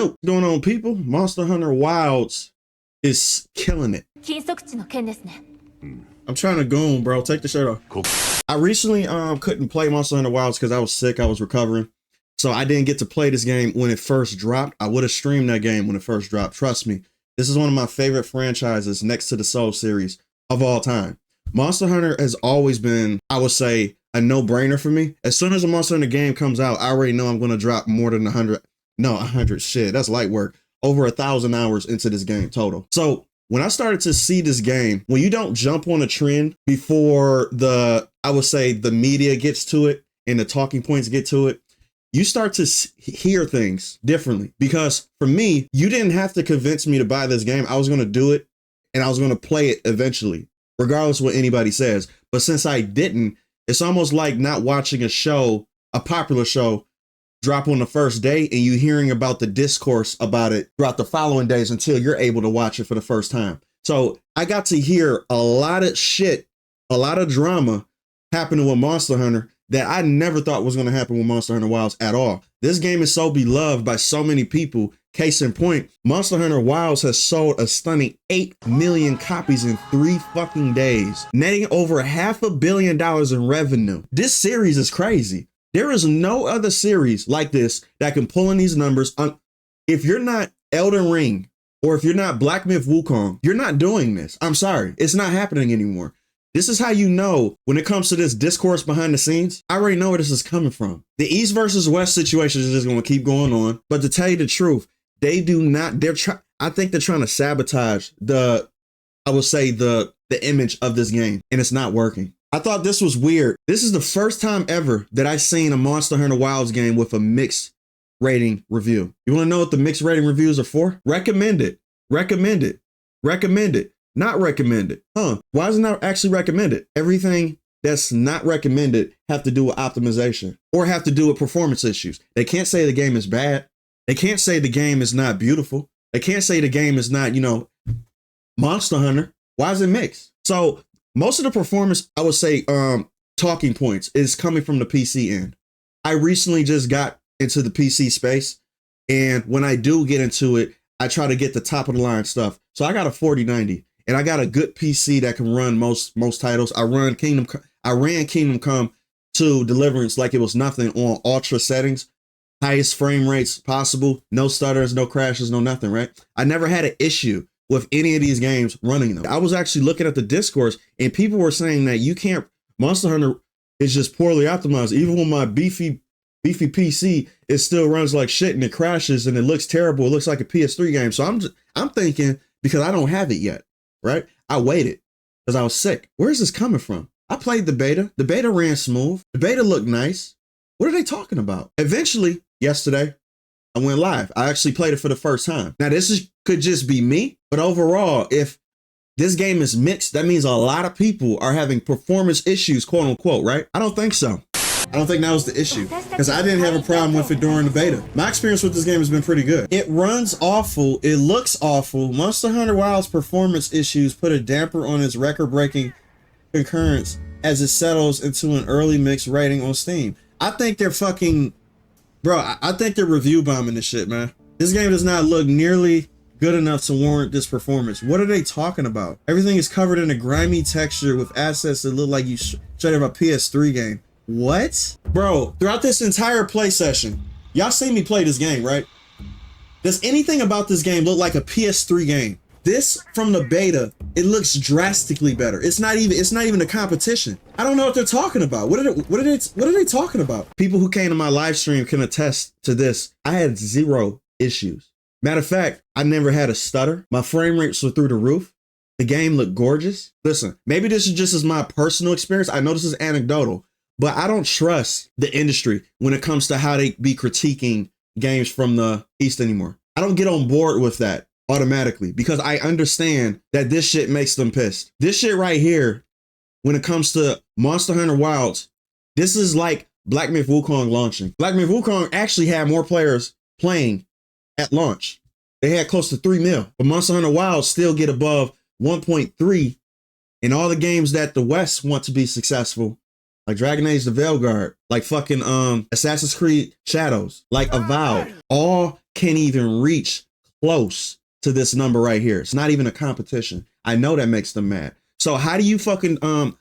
Yo, what's going on, people? Monster Hunter Wilds is killing it. I'm trying to go on, bro. Take the shirt off. Cool. I recently couldn't play Monster Hunter Wilds because I was sick. I was recovering. So I didn't get to play this game when it first dropped. I would have streamed that game when it first dropped. Trust me. This is one of my favorite franchises next to the Soul series of all time. Monster Hunter has always been, I would say, a no-brainer for me. As soon as a Monster Hunter game comes out, I already know I'm going to drop more than 100. No, 100 shit. That's light work. Over 1,000 hours into this game total. So when I started to see this game, when you don't jump on a trend before I would say the media gets to it and the talking points get to it, you start to hear things differently. Because for me, you didn't have to convince me to buy this game. I was going to do it and I was going to play it eventually, regardless of what anybody says. But since I didn't, it's almost like not watching a show, a popular show, drop on the first day and you hearing about the discourse about it throughout the following days until you're able to watch it for the first time. So I got to hear a lot of shit, a lot of drama happening with Monster Hunter that I never thought was going to happen with Monster Hunter Wilds at all. This game is so beloved by so many people. Case in point, Monster Hunter Wilds has sold a stunning 8 million copies in 3 fucking days, netting over $500 million in revenue. This series is crazy. There is no other series like this that can pull in these numbers. If you're not Elden Ring or if you're not Black Myth Wukong, you're not doing this. I'm sorry. It's not happening anymore. This is how you know when it comes to this discourse behind the scenes. I already know where this is coming from. The East versus West situation is just going to keep going on. But to tell you the truth, they do not. I think they're trying to sabotage the image of this game, and it's not working. I thought this was weird. This is the first time ever that I've seen a Monster Hunter Wilds game with a mixed rating review. You want to know what the mixed rating reviews are for? Recommended, recommended, recommended, not recommended. Why is it not actually recommended? Everything that's not recommended have to do with optimization or have to do with performance issues. They can't say the game is bad. They can't say the game is not beautiful. They can't say the game is not, Monster Hunter. Why is it mixed? So most of the performance, I would say, talking points is coming from the PC end. I recently just got into the PC space, and when I do get into it, I try to get the top of the line stuff. So I got a 4090, and I got a good PC that can run most titles. I ran Kingdom Come to Deliverance like it was nothing on ultra settings, highest frame rates possible, no stutters, no crashes, no nothing. Right? I never had an issue with any of these games running them. I was actually looking at the discourse and people were saying that Monster Hunter is just poorly optimized. Even with my beefy PC, it still runs like shit and it crashes and it looks terrible. It looks like a PS3 game. So I'm thinking, because I don't have it yet, right? I waited because I was sick. Where is this coming from? I played the beta. The beta ran smooth. The beta looked nice. What are they talking about? Eventually, yesterday, I went live. I actually played it for the first time. Now, could just be me, but overall, if this game is mixed, that means a lot of people are having performance issues, quote unquote, right? I don't think so. I don't think that was the issue because I didn't have a problem with it during the beta. My experience with this game has been pretty good. It runs awful. It looks awful. Monster Hunter Wilds performance issues put a damper on its record-breaking concurrence as it settles into an early mixed rating on Steam. I think they're fucking... Bro, I think they're review bombing this shit, man. This game does not look nearly good enough to warrant this performance. What are they talking about? Everything is covered in a grimy texture with assets that look like you straight out of a PS3 game. What? Bro, throughout this entire play session, y'all seen me play this game, right? Does anything about this game look like a PS3 game? This from the beta, it looks drastically better. It's not even a competition. I don't know what they're talking about. What are they talking about? People who came to my live stream can attest to this. I had 0 issues. Matter of fact, I never had a stutter. My frame rates were through the roof. The game looked gorgeous. Listen, maybe this is just as my personal experience. I know this is anecdotal, but I don't trust the industry when it comes to how they be critiquing games from the East anymore. I don't get on board with that automatically because I understand that this shit makes them pissed. This shit right here, when it comes to Monster Hunter Wilds, this is like Black Myth Wukong launching. Black Myth Wukong actually had more players playing at launch. They had close to 3 mil, but Monster Hunter Wilds still get above 1.3 in all the games that the West want to be successful, like Dragon Age the Veilguard, like fucking Assassin's Creed Shadows, like Avowed. All can't even reach close to this number right here. It's not even a competition. I know that makes them mad. So how do you fucking,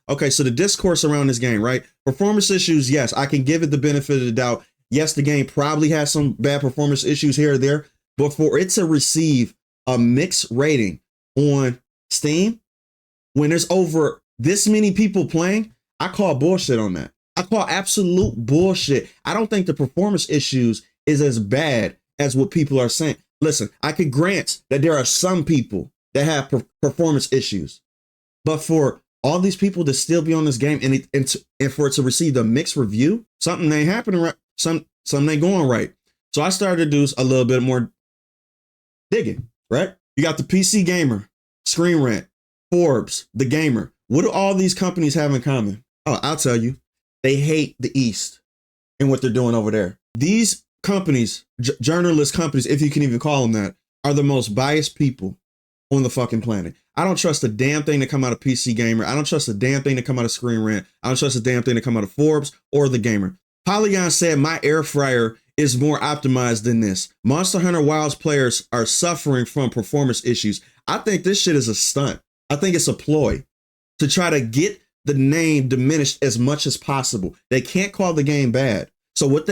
okay, so the discourse around this game, right? Performance issues, yes, I can give it the benefit of the doubt. Yes, the game probably has some bad performance issues here or there, but for it to receive a mixed rating on Steam, when there's over this many people playing, I call bullshit on that. I call absolute bullshit. I don't think the performance issues is as bad as what people are saying. Listen, I could grant that there are some people that have performance issues, but for all these people to still be on this game and for it to receive a mixed review, something ain't happening right. Something ain't going right. So I started to do a little bit more digging, right? You got the PC Gamer, Screen Rant, Forbes, The Gamer. What do all these companies have in common? Oh, I'll tell you. They hate the East and what they're doing over there. These companies, journalist companies, if you can even call them that, are the most biased people on the fucking planet. I don't trust a damn thing to come out of PC Gamer. I don't trust a damn thing to come out of Screen Rant. I don't trust a damn thing to come out of Forbes or The Gamer. Polygon said my air fryer is more optimized than this. Monster Hunter Wilds players are suffering from performance issues. I think this shit is a stunt. I think it's a ploy to try to get the name diminished as much as possible. They can't call the game bad. So what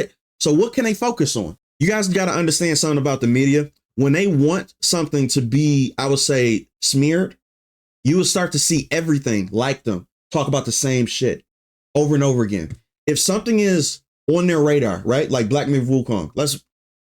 can they focus on? You guys got to understand something about the media. When they want something to be, I would say, smeared, you will start to see everything like them talk about the same shit over and over again. If something is on their radar, right? Like Black Myth Wukong. Let's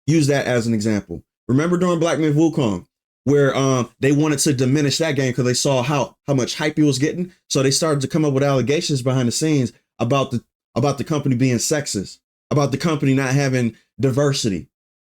use that as an example. Remember during Black Myth Wukong, where they wanted to diminish that game because they saw how much hype it was getting. So they started to come up with allegations behind the scenes about the company being sexist, about the company not having diversity.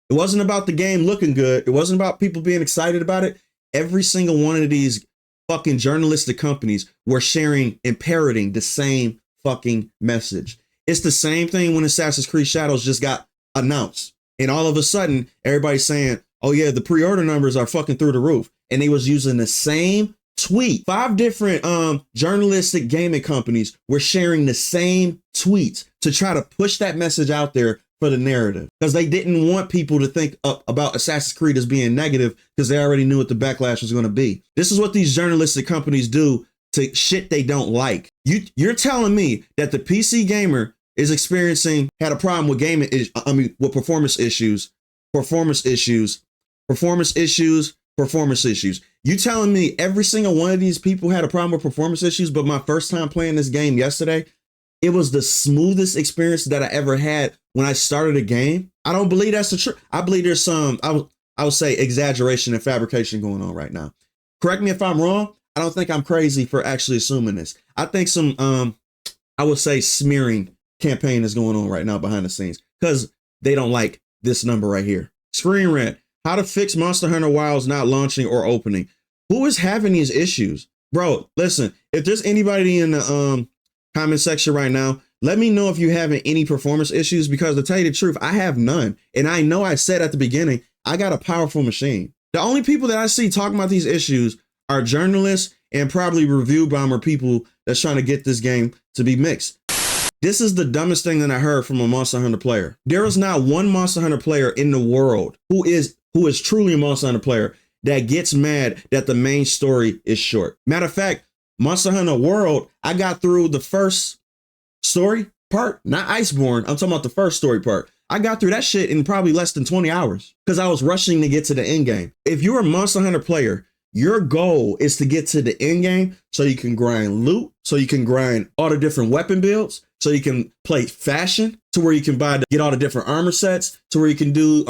It wasn't about the game looking good. It wasn't about people being excited about it. Every single one of these fucking journalistic companies were sharing and parroting the same fucking message. It's the same thing when Assassin's Creed Shadows just got announced. And all of a sudden, everybody's saying, oh yeah, the pre-order numbers are fucking through the roof. And they was using the same tweet. 5 different journalistic gaming companies were sharing the same tweets to try to push that message out there for the narrative. Because they didn't want people to think about Assassin's Creed as being negative because they already knew what the backlash was going to be. This is what these journalistic companies do to shit they don't like. You're telling me that the PC Gamer had a problem with with performance issues. You telling me every single one of these people had a problem with performance issues, but my first time playing this game yesterday, it was the smoothest experience that I ever had when I started a game? I don't believe that's the truth. I believe there's some, I would say, exaggeration and fabrication going on right now. Correct me if I'm wrong. I don't think I'm crazy for actually assuming this. I think some, I would say, smearing campaign is going on right now behind the scenes because they don't like this number right here. Screen Rant, how to fix Monster Hunter Wilds not launching or opening. Who is having these issues? Bro, listen, if there's anybody in the comment section right now, let me know if you're having any performance issues, because to tell you the truth, I have none. And I know I said at the beginning, I got a powerful machine. The only people that I see talking about these issues are journalists and probably review bomber people that's trying to get this game to be mixed. This is the dumbest thing that I heard from a Monster Hunter player. There is not one Monster Hunter player in the world who is truly a Monster Hunter player that gets mad that the main story is short. Matter of fact, Monster Hunter World, I got through the first story part, not Iceborne. I'm talking about the first story part. I got through that shit in probably less than 20 hours because I was rushing to get to the end game. If you're a Monster Hunter player, your goal is to get to the end game so you can grind loot, so you can grind all the different weapon builds, so you can play fashion to where you can get all the different armor sets, to where you can do,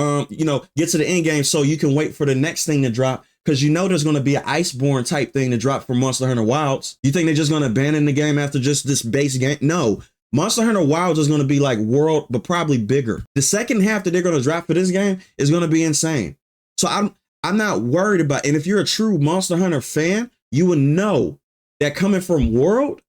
get to the end game so you can wait for the next thing to drop. Because you know there's going to be an Iceborne type thing to drop for Monster Hunter Wilds. You think they're just going to abandon the game after just this base game? No. Monster Hunter Wilds is going to be like World, but probably bigger. The second half that they're going to drop for this game is going to be insane. So I'm not worried about it. And if you're a true Monster Hunter fan, you would know that coming from World,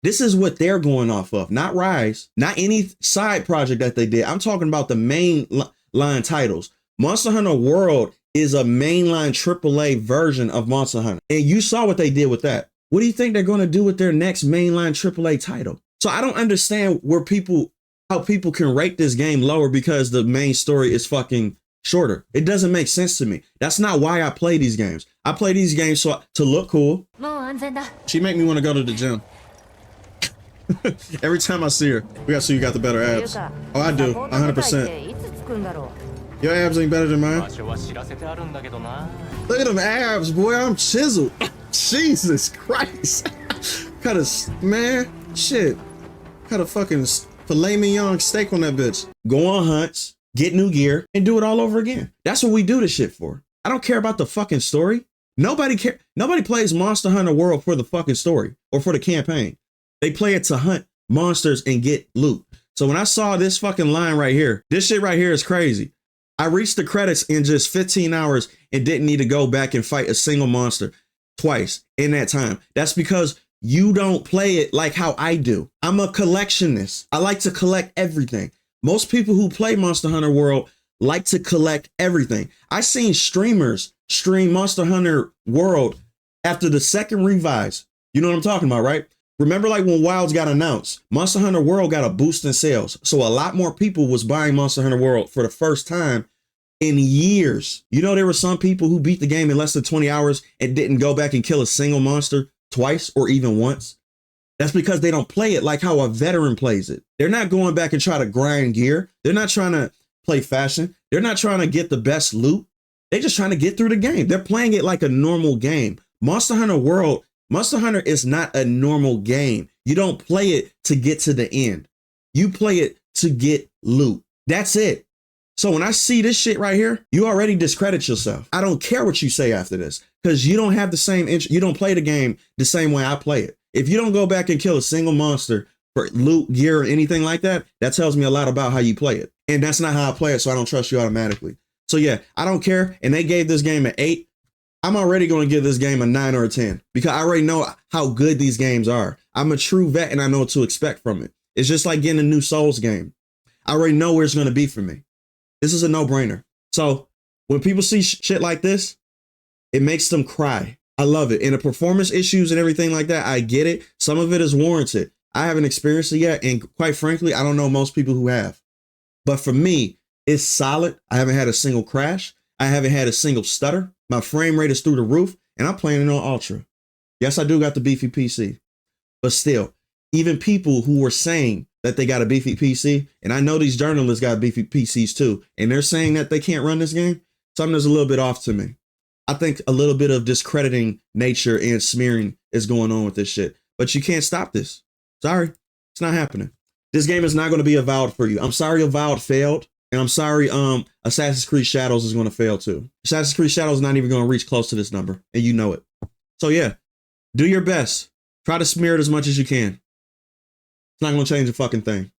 this is what they're going off of. Not Rise, not any side project that they did. I'm talking about the main line titles. Monster Hunter World is a mainline AAA version of Monster Hunter. And you saw what they did with that. What do you think they're going to do with their next mainline AAA title? So I don't understand how people can rate this game lower because the main story is fucking shorter. It doesn't make sense to me. That's not why I play these games. I play these games to look cool. She make me want to go to the gym. Every time I see her, we got to see you got the better abs. Oh, I do, 100%. Your abs ain't better than mine. Look at them abs, boy. I'm chiseled. Jesus Christ. Cut a, man, shit. Cut a fucking filet mignon steak on that bitch. Go on hunts, get new gear, and do it all over again. That's what we do this shit for. I don't care about the fucking story. Nobody plays Monster Hunter World for the fucking story or for the campaign. They play it to hunt monsters and get loot. So when I saw this fucking line right here, this shit right here is crazy. I reached the credits in just 15 hours and didn't need to go back and fight a single monster twice in that time. That's because you don't play it like how I do. I'm a collectionist. I like to collect everything. Most people who play Monster Hunter World like to collect everything. I seen streamers stream Monster Hunter World after the second revise. You know what I'm talking about, right? Remember, like when Wilds got announced, Monster Hunter World got a boost in sales. So a lot more people was buying Monster Hunter World for the first time in years. You know, there were some people who beat the game in less than 20 hours and didn't go back and kill a single monster twice or even once. That's because they don't play it like how a veteran plays it. They're not going back and try to grind gear. They're not trying to play fashion. They're not trying to get the best loot. They're just trying to get through the game. They're playing it like a normal game. Monster Hunter World, Monster Hunter is not a normal game. You don't play it to get to the end. You play it to get loot. That's it. So when I see this shit right here, you already discredit yourself. I don't care what you say after this because you don't have the same interest. You don't play the game the same way I play it. If you don't go back and kill a single monster for loot, gear, or anything like that, that tells me a lot about how you play it. And that's not how I play it, so I don't trust you automatically. So yeah, I don't care. And they gave this game an 8. I'm already going to give this game a 9 or a 10 because I already know how good these games are. I'm a true vet and I know what to expect from it. It's just like getting a new Souls game. I already know where it's going to be for me. This is a no-brainer. So when people see shit like this, it makes them cry. I love it. And the performance issues and everything like that, I get it. Some of it is warranted. I haven't experienced it yet. And quite frankly, I don't know most people who have. But for me, it's solid. I haven't had a single crash. I haven't had a single stutter. My frame rate is through the roof. And I'm playing it on Ultra. Yes, I do got the beefy PC. But still, even people who were saying that they got a beefy PC, and I know these journalists got beefy PCs too, and they're saying that they can't run this game, something is a little bit off to me. I think a little bit of discrediting nature and smearing is going on with this shit. But you can't stop this. Sorry, it's not happening. This game is not going to be Avowed for you. I'm sorry Avowed failed, and I'm sorry Assassin's Creed Shadows is going to fail too. Assassin's Creed Shadows is not even going to reach close to this number, and you know it. So yeah, do your best. Try to smear it as much as you can. It's not going to change a fucking thing.